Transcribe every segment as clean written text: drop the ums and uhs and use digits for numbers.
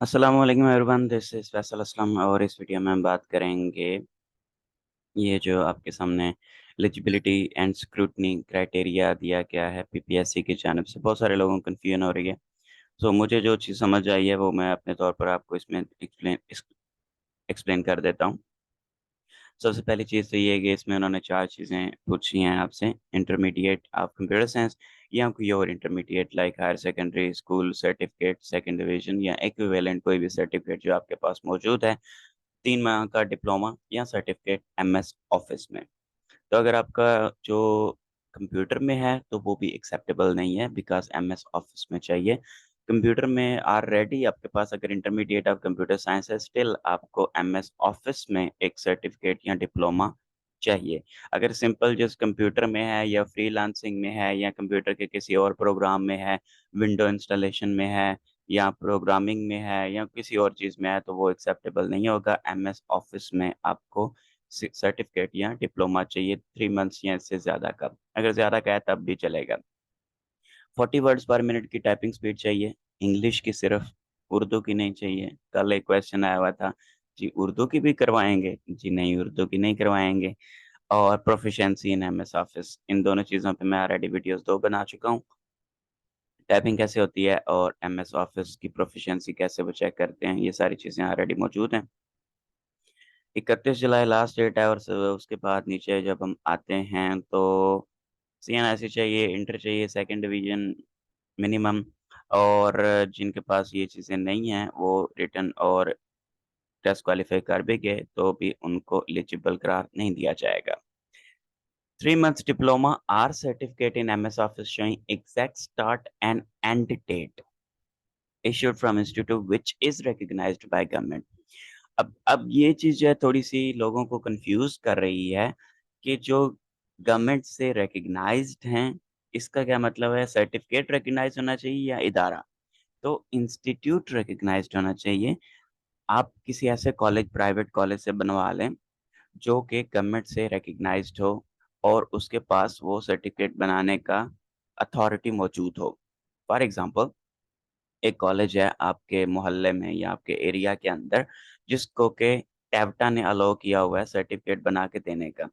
अस्सलामुअलैकुम everyone, this is Faisal Aslam और इस वीडियो में हम बात करेंगे ये जो आपके सामने एलिजिबिलिटी एंड स्क्रूटनी क्राइटेरिया दिया गया है पीपीएससी की जानिब से। बहुत सारे लोगों को कन्फ्यूजन हो रही है। सो मुझे जो चीज़ समझ आई है वो मैं अपने तौर पर आपको इसमें एक्सप्लेन कर देता हूँ। सबसे पहली चीज़ तो ये है कि इसमें उन्होंने 4 चीज़ें पूछी हैं आपसे। इंटरमीडिएट ऑफ कंप्यूटर साइंस या कोई और intermediate like higher secondary school certificate second division या इक्विवेलेंट कोई भी सर्टिफिकेट जो आपके पास मौजूद है। 3 माह का डिप्लोमा या सर्टिफिकेट एमएस ऑफ़िस में। तो अगर आपका जो कंप्यूटर में है तो वो भी एक्सेप्टेबल नहीं है बिकॉज़ एमएस ऑफ़िस में चाहिए। कंप्यूटर में ऑलरेडी आपके पास अगर इंटरमीडिएट ऑफ कंप्यूटर साइंस है स्टिल आपको एमएस ऑफ़िस में एक सर्टिफ़िकेट या डिप्लोमा चाहिए। अगर सिंपल जस्ट कंप्यूटर में है या फ्रीलांसिंग में है या कंप्यूटर के किसी और प्रोग्राम में है, विंडो इंस्टॉलेशन में है या प्रोग्रामिंग में है या किसी और चीज़ में है तो वो एक्सेप्टेबल नहीं होगा। एमएस ऑफ़िस में आपको सर्टिफिकेट या डिप्लोमा चाहिए 3 मंथ्स या इससे ज़्यादा का। अगर ज़्यादा का है तब भी चलेगा। 40 वर्ड्स पर मिनट की टाइपिंग स्पीड चाहिए, इंग्लिश की सिर्फ, उर्दू की नहीं चाहिए। कल एक क्वेश्चन आया हुआ था, जी उर्दू की भी करवाएँगे? जी नहीं, उर्दू की नहीं करवाएँगे। और प्रोफिशिएंसी इन एमएस ऑफिस, इन दोनों चीज़ों पे मैं ऑलरेडी वीडियोज़ 2 बना चुका हूँ। टाइपिंग कैसे होती है और एमएस ऑफिस की प्रोफिशिएंसी कैसे वो चेक करते हैं, ये सारी चीज़ें ऑलरेडी मौजूद हैं। 31 जुलाई लास्ट डेट है और उसके बाद नीचे जब हम आते हैं तो सीएनआईसी चाहिए, इंटर चाहिए, सेकंड डिवीज़न मिनिमम। और जिनके पास ये चीज़ें नहीं हैं, वो रिटन और टेस्ट क्वालीफाई कर भी गए, तो भी उनको एलिजिबल करार नहीं दिया जाएगा। 3 months diploma or certificate in MS Office showing exact start and end date issued from institute which is recognized by government। अब ये चीज़ जो है थोड़ी-सी लोगों को कन्फ्यूज़ कर रही है कि जो गवर्नमेंट से रिकॉग्नाइज़्ड हैं, इसका क्या मतलब है? सर्टिफ़िकेट रिकॉग्नाइज़ होना चाहिए या इदारा? तो इंस्टीट्यूट रिकॉग्नाइज़्ड होना चाहिए। आप किसी ऐसे कॉलेज प्राइवेट कॉलेज से बनवा लें, जो कि गवर्नमेंट से रिकॉग्नाइज़्ड हो और उसके पास वो सर्टिफ़िकेट बनाने का अथॉरिटी मौजूद हो। फॉर एग्ज़ाम्पल एक कॉलेज है आपके मोहल्ले में या आपके एरिया के अंदर जिसको के टैबटा ने अलाउ किया हुआ है सर्टिफ़िकेट बना के देने का।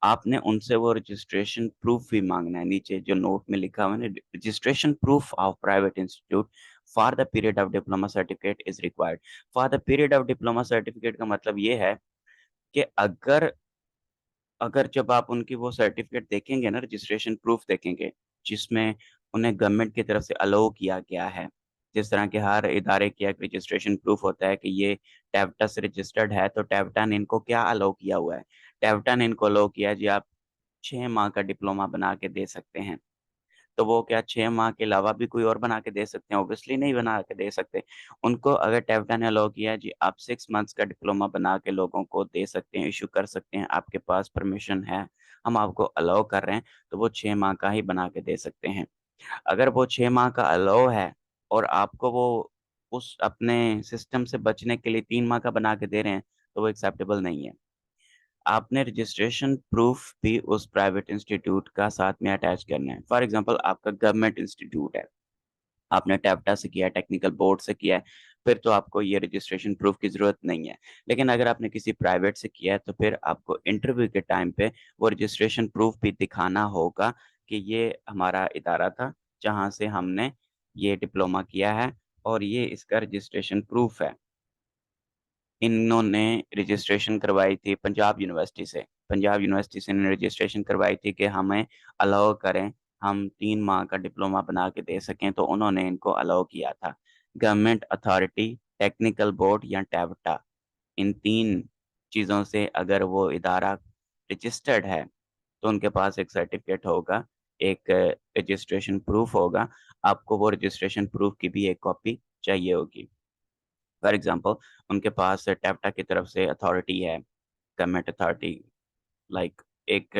आपने उनसे वो रजिस्ट्रेशन प्रूफ भी माँगना है, नीचे जो नोट में लिखा हुआ है ना registration proof of private institute for the period of diploma certificate is required. For the period of diploma certificate का मतलब ये है कि अगर अगर जब आप उनकी वो सर्टिफ़िकेट देखेंगे ना रजिस्ट्रेशन प्रूफ देखेंगे, जिसमें उन्हें गवर्नमेंट की तरफ से अलाउ किया गया है। जिस तरह के हर इदारे की एक रजिस्ट्रेशन प्रूफ होता है कि ये टैबटा से रजिस्टर्ड है, तो टैबटा ने इनको क्या अलाउ किया हुआ है? टैबटा ने इनको अलाउ किया है जी आप 6 माह का डिप्लोमा बना के दे सकते हैं। तो वो क्या 6 माह के अलावा भी कोई और बना के दे सकते हैं? ऑब्वियसली नहीं बना के दे सकते। उनको अगर टैबटा ने अलाउ किया है जी आप 6 मंथ्स का डिप्लोमा बना के लोगों को दे सकते हैं, इश्यू कर सकते हैं, आपके पास परमिशन है, हम आपको अलाउ कर रहे हैं, तो वो 6 माह का ही बना के दे सकते हैं। अगर वो 6 माह का अलाउ है और आपको वो उस अपने सिस्टम से बचने के लिए 3 माह का बना के दे रहे हैं, तो वो एक्सेप्टेबल नहीं है। आपने रजिस्ट्रेशन प्रूफ भी उस प्राइवेट इंस्टीट्यूट का साथ में अटैच करना है। फॉर एग्ज़ाम्पल आपका गवर्नमेंट इंस्टीट्यूट है, आपने टैबटा से किया है, टेक्निकल बोर्ड से किया है, फिर तो आपको ये रजिस्ट्रेशन प्रूफ की ज़रूरत नहीं है। लेकिन अगर आपने किसी प्राइवेट से किया है, तो फिर आपको इंटरव्यू के टाइम पे वो रजिस्ट्रेशन प्रूफ भी दिखाना होगा कि ये हमारा इदारा था, जहाँ से हमने ये डिप्लोमा किया है और ये इसका रजिस्ट्रेशन प्रूफ है। इन्होंने रजिस्ट्रेशन करवाई थी पंजाब यूनिवर्सिटी से। पंजाब यूनिवर्सिटी से इन्होंने रजिस्ट्रेशन करवाई थी कि हमें अलाउ करें, हम 3 माह का डिप्लोमा बना के दे सकें, तो उन्होंने इनको अलाउ किया था। गवर्नमेंट अथॉरिटी, टेक्निकल बोर्ड या टैबटा, इन 3 चीज़ों से अगर वो इदारा रजिस्टर्ड है, तो उनके पास एक सर्टिफ़िकेट होगा, एक रजिस्ट्रेशन प्रूफ होगा। आपको वो रजिस्ट्रेशन प्रूफ की भी एक कॉपी चाहिए होगी। फॉर एग्ज़ाम्पल उनके पास टैप्टा की तरफ से अथॉरिटी है, गवर्नमेंट अथॉरिटी लाइक एक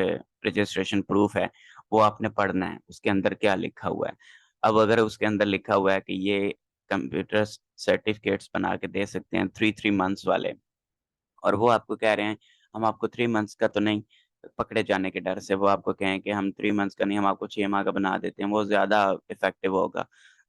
रजिस्ट्रेशन प्रूफ है, वो आपने पढ़ना है, उसके अंदर क्या लिखा हुआ है। अब अगर उसके अंदर लिखा हुआ है कि ये कंप्यूटर सर्टिफ़िकेट्स बना के दे सकते हैं 3-3 मंथ्स वाले और वो आपको कह रहे हैं, हम आपको 3 मंथ्स का तो नहीं, पकड़े जाने के डर से वो आपको कहें कि हम 3 मंथ्स का नहीं, हम आपको 6 माह का बना देते हैं, वो ज़्यादा इफ़ेक्टिव होगा।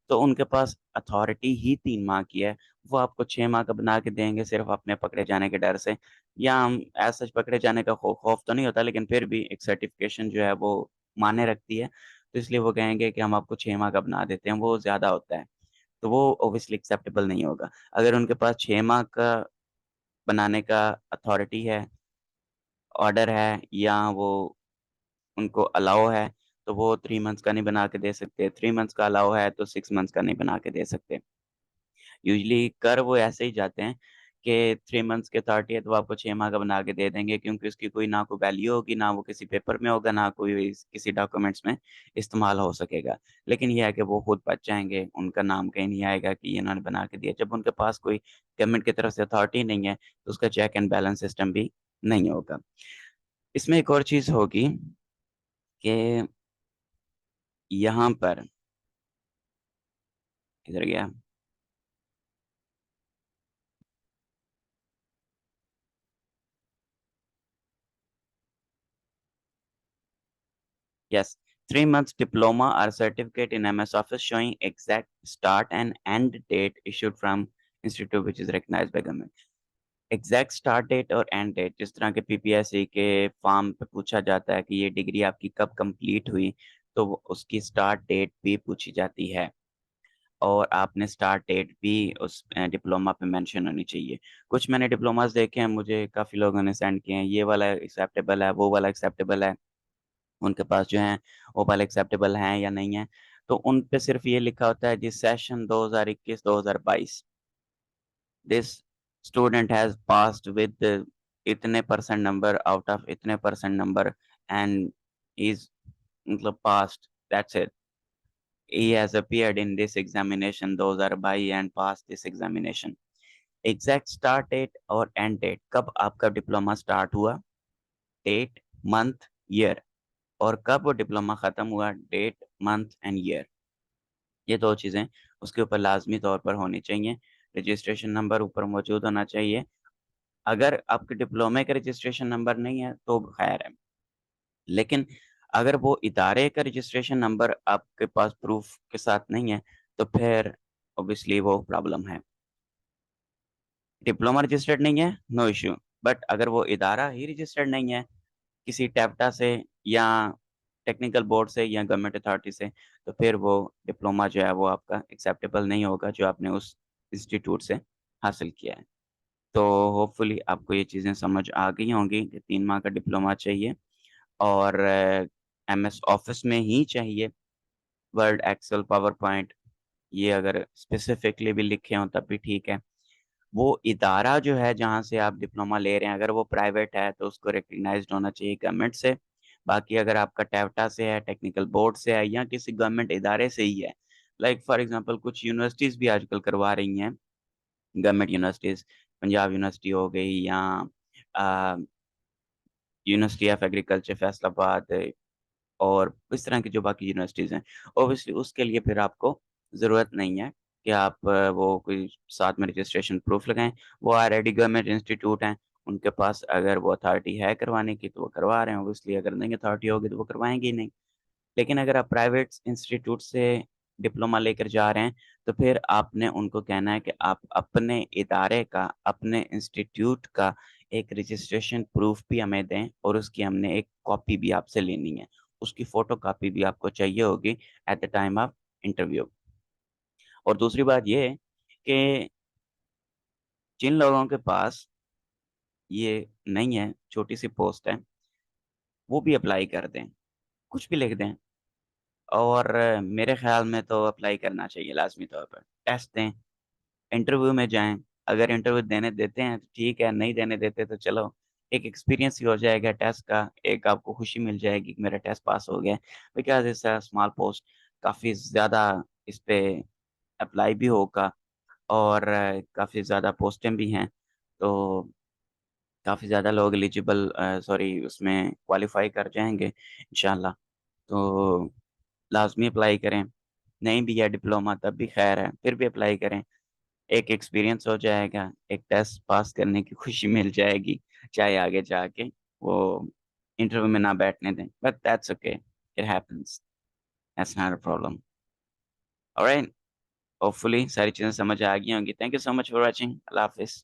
तो उनके पास अथॉरिटी ही 3 माह की है। वो आपको 6 माह का बना के देंगे सिर्फ अपने पकड़े जाने के डर से, या हम ऐसा पकड़े जाने का खौफ तो नहीं होता, लेकिन फिर भी एक सर्टिफिकेशन जो है वो मायने रखती है। तो इसलिए वो कहेंगे कि हम आपको 6 माह का बना देते हैं, वो ज़्यादा होता है। तो वो ऑब्वियसली एक्सेप्टेबल नहीं होगा। अगर उनके पास 6 माह का बनाने का अथॉरिटी है, ऑर्डर है, या वो उनको अलाउ है, तो वो 3 मंथ्स का नहीं बना के दे सकते। 3 मंथ्स का अलाउ है तो 6 मंथ्स का नहीं बना के दे सकते। यूजुअली कर वो ऐसे ही जाते हैं कि 3 मंथ्स की अथॉरिटी है तो वो आपको 6 माह का बना के दे देंगे, क्योंकि उसकी कोई ना कोई वैल्यू होगी, ना वो किसी पेपर में होगा, ना कोई किसी डॉक्यूमेंट्स में इस्तेमाल हो सकेगा। लेकिन ये है कि वो खुद बच जाएँगे, उनका नाम कहीं नहीं आएगा कि इन्होंने बना के दिया। जब उनके पास कोई गवर्नमेंट की तरफ से अथॉरिटी नहीं है, तो उसका चेक एंड बैलेंस सिस्टम भी नहीं होगा। इसमें एक और चीज़ होगी कि यहाँ पर किधर गया? Yes, 3 months diploma or certificate in MS Office showing exact start and end date issued from institute which is recognized by government. Exact start date और एंड डेट, जिस तरह के पीपीएससी के फॉर्म पे पूछा जाता है कि ये डिग्री आपकी कब कंप्लीट हुई, तो उसकी स्टार्ट डेट भी पूछी जाती है, और आपने स्टार्ट डेट भी उस डिप्लोमा पे मेंशन होनी चाहिए। कुछ मैंने डिप्लोमास देखे हैं, मुझे काफ़ी लोगों ने सेंड किए हैं, ये वाला एक्सेप्टेबल है, वो वाला एक्सेप्टेबल है। उनके पास जो है वो वाले एक्सेप्टेबल हैं या नहीं है। तो उन पे सिर्फ ये लिखा होता है जी session 2021-2022, this student has passed with इतने परसेंट नंबर आउट ऑफ इतने परसेंट नंबर, एंड इज मतलब passed, that's it. He has appeared in this examination 2022 and pass this examination. Exact start date और एंड डेट, कब आपका diploma start हुआ, date, month, year, और कब वो diploma खत्म हुआ, डेट, मंथ एंड ईयर। ये 2 चीज़ें उसके ऊपर लाज़मी तौर पर होनी चाहिए। रजिस्ट्रेशन नंबर ऊपर मौजूद होना चाहिए। अगर आपके डिप्लोमे का रजिस्ट्रेशन नंबर नहीं है तो ख़ैर है। लेकिन अगर वो इदारे का रजिस्ट्रेशन नंबर आपके पास प्रूफ़ के साथ नहीं है, तो फिर ऑब्वियसली वो प्रॉब्लम है। डिप्लोमा रजिस्टर्ड नहीं है, नो इश्यू। बट अगर वो इदारा ही रजिस्टर्ड नहीं है, किसी टैप्टा से या टेक्निकल बोर्ड से या गवर्नमेंट अथॉरिटी से, तो फिर वो डिप्लोमा जो है वो आपका एक्सेप्टेबल नहीं होगा, जो आपने उस इंस्टीट्यूट से हासिल किया है। तो होपफुली आपको ये चीज़ें समझ आ गई होंगी कि 3 माह का डिप्लोमा चाहिए, और एमएस ऑफ़िस में ही चाहिए। वर्ड, एक्सेल, पावर पॉइंट, ये अगर स्पेसिफिकली भी लिखे हों तब भी ठीक है। वो इदारा जो है जहाँ से आप डिप्लोमा ले रहे हैं, अगर वो प्राइवेट है तो उसको रिकॉग्नाइज़्ड होना चाहिए गवर्नमेंट से। बाकी अगर आपका टैफ़टा से है, टेक्निकल बोर्ड से है, या किसी गवर्नमेंट इदारे से ही है, लाइक फॉर एग्ज़ाम्पल कुछ यूनिवर्सिटीज़ भी आजकल करवा रही हैं, गवर्नमेंट यूनिवर्सिटीज़, पंजाब यूनिवर्सिटी हो गई, या अ, यूनिवर्सिटी ऑफ एग्रीकल्चर फैसलाबाद, और इस तरह की जो बाकी यूनिवर्सिटीज़ हैं, ऑब्वियसली उसके लिए फिर आपको ज़रूरत नहीं है कि आप वो कोई साथ में रजिस्ट्रेशन प्रूफ़ लगाएँ। वो ऑलरेडी गवर्नमेंट इंस्टीट्यूट हैं, उनके पास अगर वो अथॉरिटी है करवाने की तो वो करवा रहे हैं, ऑब्वियसली अगर नहीं अथॉरिटी होगी तो वो करवाएँगे ही नहीं। लेकिन अगर आप प्राइवेट इंस्टीट्यूट से डिप्लोमा लेकर जा रहे हैं, तो फिर आपने उनको कहना है कि आप अपने इदारे का, अपने इंस्टीट्यूट का एक रजिस्ट्रेशन प्रूफ़ भी हमें दें, और उसकी हमने एक कॉपी भी आपसे लेनी है। उसकी फ़ोटोकॉपी भी आपको चाहिए होगी at the time of interview. और दूसरी बात ये है कि जिन लोगों के पास ये नहीं है, छोटी-सी पोस्ट है, वो भी अप्लाई कर दें, कुछ भी लिख दें, और मेरे ख़्याल में तो अप्लाई करना चाहिए लाज़मी तौर पर। टेस्ट दें, इंटरव्यू में जाएँ, अगर इंटरव्यू देने देते हैं तो ठीक है, नहीं देने देते तो चलो, एक एक्सपीरियंस ही हो जाएगा टेस्ट का, एक आपको खुशी मिल जाएगी कि मेरा टेस्ट पास हो गया है। Because it's a small post, काफ़ी ज़्यादा इस पे अप्लाई भी होगा, और काफ़ी ज़्यादा पोस्टें भी हैं, तो काफ़ी ज़्यादा लोग एलिजिबल सॉरी उसमें क्वालीफ़ाई कर जाएँगे इंशाअल्लाह। तो लाज़मी अप्लाई करें, नहीं भी है डिप्लोमा तब भी खैर है, फिर भी अप्लाई करें। एक एक्सपीरियंस हो जाएगा, एक टेस्ट पास करने की खुशी मिल जाएगी, चाहे आगे जाके वो इंटरव्यू में ना बैठने दें, but that's okay, it happens, that's not a problem, alright? Hopefully सारी चीज़ें समझ आ गई होंगी। Thank you so much for watching. Allah हाफ़िज़।